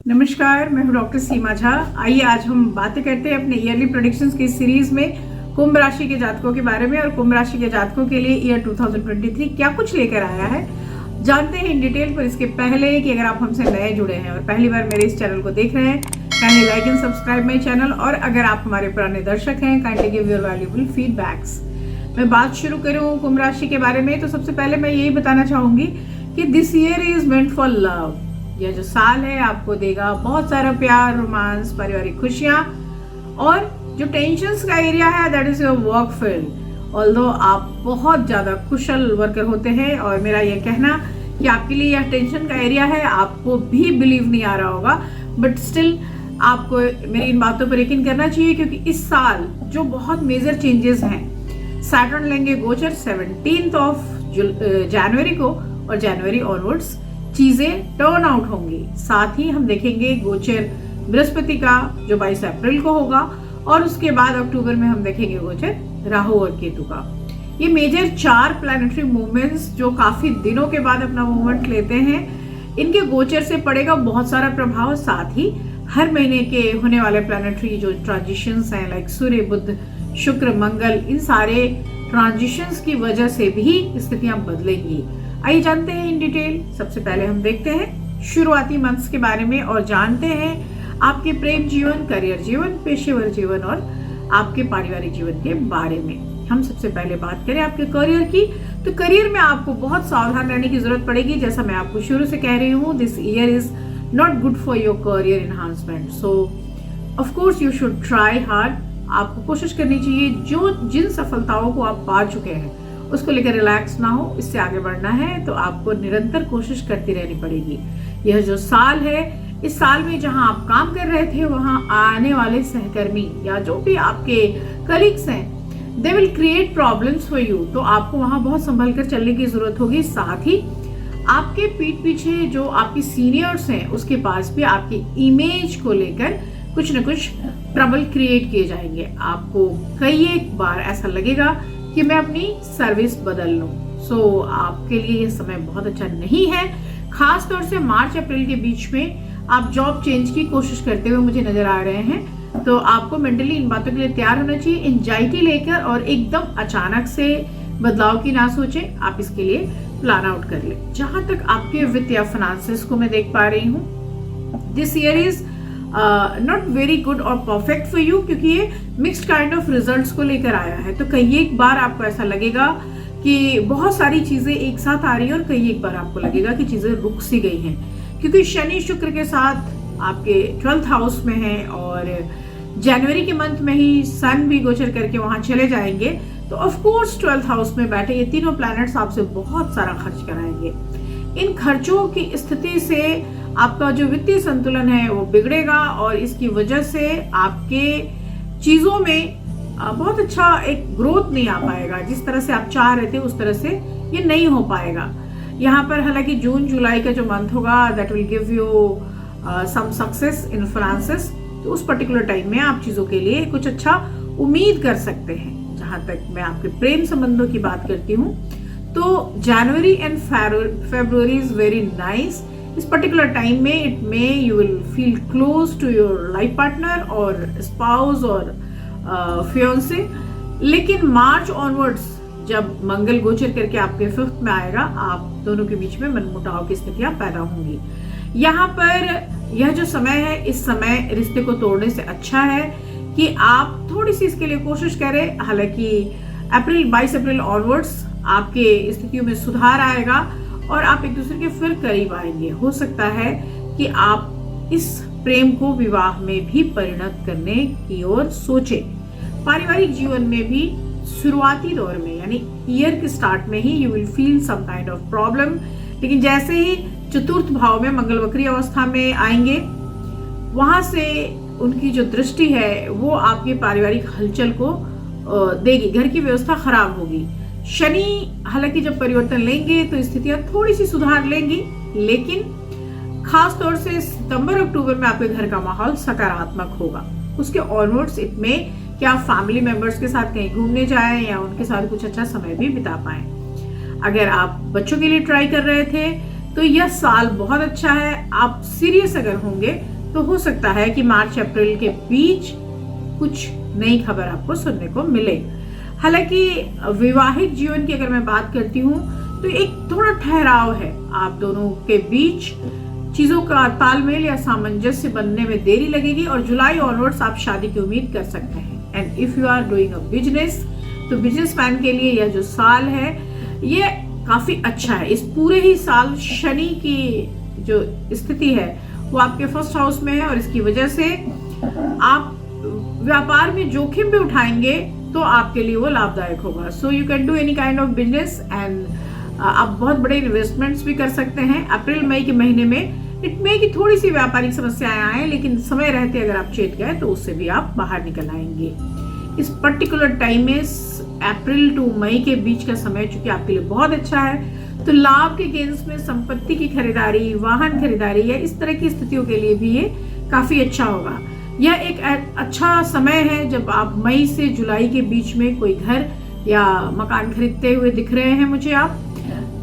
नमस्कार, मैं हूं डॉक्टर सीमा झा। आइए आज हम बातें करते हैं अपने ईयरली प्रेडिक्शंस की सीरीज में कुंभ राशि के जातकों के बारे में और कुंभ राशि के जातकों के लिए ईयर 2023 क्या कुछ लेकर आया है जानते हैं इन डिटेल। पर इसके पहले कि अगर आप हमसे नए जुड़े हैं और पहली बार मेरे इस चैनल को देख रहे हैं, kindly like and subscribe my channel. और अगर आप हमारे पुराने दर्शक हैं, kindly give your valuable feedbacks. मैं बात शुरू करूं कुंभ राशि के बारे में तो सबसे पहले मैं यही बताना चाहूंगी कि this year is meant for love. यह जो साल है आपको देगा बहुत सारा प्यार, रोमांस, पारिवारिक खुशियां और जो टेंशन्स का एरिया है that is your work field. Although आप बहुत ज्यादा कुशल वर्कर होते हैं और मेरा यह कहना कि आपके लिए यह टेंशन का एरिया है आपको भी बिलीव नहीं आ रहा होगा, बट स्टिल आपको मेरी इन बातों पर यकीन करना चाहिए क्योंकि इस साल जो बहुत मेजर चेंजेस हैं, सैटर्न लेंगे गोचर 17 जनवरी को और जनवरी ऑनवर्ड्स चीजें टर्न आउट होंगी। साथ ही हम देखेंगे गोचर बृहस्पति का जो 22 अप्रैल को होगा और उसके बाद अक्टूबर में हम देखेंगे गोचर राहु और केतु का। ये मेजर 4 प्लैनेटरी मूवमेंट्स जो काफी दिनों के बाद अपना मूवमेंट लेते हैं, इनके गोचर से पड़ेगा बहुत सारा प्रभाव। साथ ही हर महीने के होने वाले प्लैनेटरी जो ट्रांजिशंस हैं लाइक सूर्य, बुध, शुक्र, मंगल, इन सारे ट्रांजिशंस की वजह से भी स्थितियां बदलेंगी। आइए जानते हैं इन डिटेल। सबसे पहले हम देखते हैं शुरुआती मंथ्स के बारे में और जानते हैं आपके प्रेम जीवन, करियर जीवन, पेशेवर जीवन और आपके पारिवारिक जीवन के बारे में। हम सबसे पहले बात करें आपके करियर की, तो करियर में आपको बहुत सावधान रहने की जरूरत पड़ेगी। जैसा मैं आपको शुरू से कह रही हूँ, this year is not good for your career enhancement, so of course you should try hard. आपको कोशिश करनी चाहिए जिन सफलताओं को आप पा चुके हैं उसको लेकर रिलैक्स ना हो। इससे आगे बढ़ना है तो आपको निरंतर कोशिश करती रहनी पड़ेगी। यह जो साल है, इस साल में जहां आप काम कर रहे थे वहां आने वाले सहकर्मी या जो भी आपके कलीग्स हैं, they will create problems for you, तो आपको वहां बहुत संभल कर चलने की जरूरत होगी। साथ ही आपके पीठ पीछे जो आपकी सीनियर्स हैं उसके पास भी आपकी इमेज को लेकर कुछ न कुछ ट्रबल क्रिएट किए जाएंगे। आपको कई एक बार ऐसा लगेगा कि मैं अपनी सर्विस बदल लूं। सो आपके लिए यह समय बहुत अच्छा नहीं है। खास तौर से मार्च अप्रैल के बीच में आप जॉब चेंज की कोशिश करते हुए मुझे नजर आ रहे हैं, तो आपको मेंटली इन बातों के लिए तैयार होना चाहिए। एंजाइटी लेकर और एकदम अचानक से बदलाव की ना सोचें, आप इसके लिए प्लान आउट कर ले। जहां तक आपके वित्त या फाइनेंसेस को मैं देख पा रही हूँ, this year is not very good और परफेक्ट फॉर यू, क्योंकि ये मिक्स्ड काइंड ऑफ रिजल्ट्स को लेकर आया है। तो कई एक बार आपको ऐसा लगेगा कि बहुत सारी चीजें एक साथ आ रही है और कई एक बार आपको लगेगा कि चीजें रुक सी गई हैं, क्योंकि शनि शुक्र के साथ आपके 12th हाउस में है और जनवरी के मंथ में ही सन भी गोचर करके वहां चले जाएंगे। तो ऑफ कोर्स 12th हाउस में बैठे ये तीनों प्लैनेट्स आपसे बहुत सारा खर्च कराएंगे। इन खर्चों की स्थिति से आपका जो वित्तीय संतुलन है वो बिगड़ेगा और इसकी वजह से आपके चीजों में बहुत अच्छा एक ग्रोथ नहीं आ पाएगा। जिस तरह से आप चाह रहे थे उस तरह से ये नहीं हो पाएगा। यहाँ पर हालांकि जून जुलाई का जो मंथ होगा that will give you some success in finances, तो उस पर्टिकुलर टाइम में आप चीजों के लिए कुछ अच्छा उम्मीद कर सकते हैं। जहां तक मैं आपके प्रेम संबंधों की बात करती हूँ तो January and February is very nice. इस पर्टिकुलर टाइम में it may you will feel close to your life partner और स्पाउस और फियोंसे। लेकिन मार्च ऑनवर्ड्स जब मंगल गोचर करके आपके 5th में आएगा, आप दोनों के बीच में मनमुटाव की स्थितियां पैदा होंगी। यहाँ पर यह जो समय है, इस समय रिश्ते को तोड़ने से अच्छा है कि आप थोड़ी सी इसके लिए कोशिश करें। हालांकि 22 अप्रैल ऑनवर्ड्स आपके स्थितियों में सुधार आएगा और आप एक दूसरे के फिर करीब आएंगे। हो सकता है कि आप इस प्रेम को विवाह में भी परिणत करने की ओर सोचें। पारिवारिक जीवन में भी शुरुआती दौर में यानी ईयर के स्टार्ट में ही you will feel some kind of problem, लेकिन जैसे ही चतुर्थ भाव में मंगल वक्री अवस्था में आएंगे, वहां से उनकी जो दृष्टि है वो आपके पारिवारिक हलचल को देगी, घर की व्यवस्था खराब होगी। शनि हालांकि जब परिवर्तन लेंगे तो स्थितियां थोड़ी सी सुधार लेंगी, लेकिन खास तौर से सितंबर अक्टूबर में आपके घर का माहौल सकारात्मक होगा। उसके ऑनवर्ड्स इट में कि आप फैमिली मेंबर्स के साथ कहीं घूमने जाएं या उनके साथ कुछ अच्छा समय भी बिता पाएं। अगर आप बच्चों के लिए ट्राई कर रहे थे तो यह साल बहुत अच्छा है। आप सीरियस अगर होंगे तो हो सकता है कि मार्च अप्रैल के बीच कुछ नई खबर आपको सुनने को मिले। हालांकि वैवाहिक जीवन की अगर मैं बात करती हूँ तो एक थोड़ा ठहराव है, आप दोनों के बीच चीजों का तालमेल या सामंजस्य बनने में देरी लगेगी और जुलाई ऑनवर्ड्स आप शादी की उम्मीद कर सकते हैं। And if you are doing a business, तो बिजनेसमैन के लिए यह जो साल है ये काफी अच्छा है। इस पूरे ही साल शनि की जो स्थिति है वो आपके फर्स्ट हाउस में है और इसकी वजह से आप व्यापार में जोखिम भी उठाएंगे तो आपके लिए वो लाभदायक होगा। So you can do any kind of business and आप बहुत बड़े इन्वेस्टमेंट्स भी कर सकते हैं। अप्रैल मई के महीने में इट मे की थोड़ी सी व्यापारिक समस्याएं आए, लेकिन समय रहते अगर आप चेत गए तो उससे भी आप बाहर निकल आएंगे। इस पर्टिकुलर टाइम में अप्रैल टू मई के बीच का समय चूंकि आपके लिए बहुत अच्छा है, तो लाभ के गेंस में संपत्ति की खरीदारी, वाहन खरीदारी या इस तरह की स्थितियों के लिए भी ये काफी अच्छा होगा। यह एक अच्छा समय है जब आप मई से जुलाई के बीच में कोई घर या मकान खरीदते हुए दिख रहे हैं मुझे आप।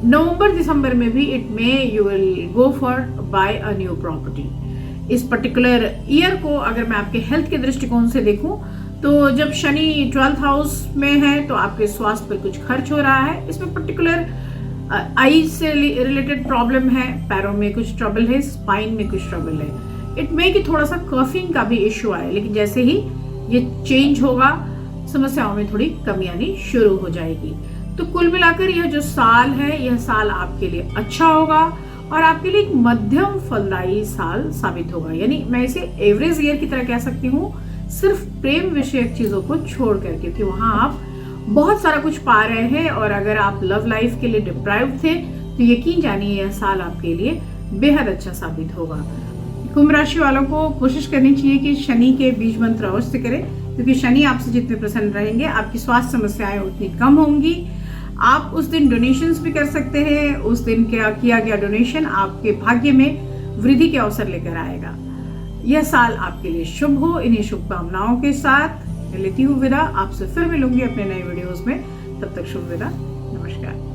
नवंबर दिसंबर में भी it may you will go for buy a new property. इस पर्टिकुलर ईयर को अगर मैं आपके हेल्थ के दृष्टिकोण से देखूं तो जब शनि 12th हाउस में है तो आपके स्वास्थ्य पर कुछ खर्च हो रहा है। इसमें पर्टिकुलर आई से रिलेटेड प्रॉब्लम है, पैरों में कुछ ट्रबल है, स्पाइन में कुछ ट्रबल है। इट मे कि थोड़ा सा कफिंग का भी इश्यू आए, लेकिन जैसे ही ये चेंज होगा समस्याओं में थोड़ी कमी आनी शुरू हो जाएगी। तो कुल मिलाकर यह जो साल है यह साल आपके लिए अच्छा होगा और आपके लिए एक मध्यम फलदायी साल साबित होगा। यानी मैं इसे एवरेज ईयर की तरह कह सकती हूँ, सिर्फ प्रेम विषयक चीजों को छोड़ कर, क्योंकि वहां आप बहुत सारा कुछ पा रहे हैं और अगर आप लव लाइफ के लिए डिप्राइव थे तो यकीन जानिए यह साल आपके लिए बेहद अच्छा साबित होगा। कुंभ राशि वालों को कोशिश करनी चाहिए कि शनि के बीज मंत्र अवश्य करें, क्योंकि शनि आपसे जितने प्रसन्न रहेंगे आपकी स्वास्थ्य समस्याएं उतनी कम होंगी। आप उस दिन डोनेशंस भी कर सकते हैं। उस दिन किया गया डोनेशन आपके भाग्य में वृद्धि के अवसर लेकर आएगा। यह साल आपके लिए शुभ हो। इन्हीं शुभकामनाओं के साथ मैं लेती हूँ विदा। आपसे फिर मिलूंगी अपने नए वीडियोस में। तब तक शुभ विदा, नमस्कार।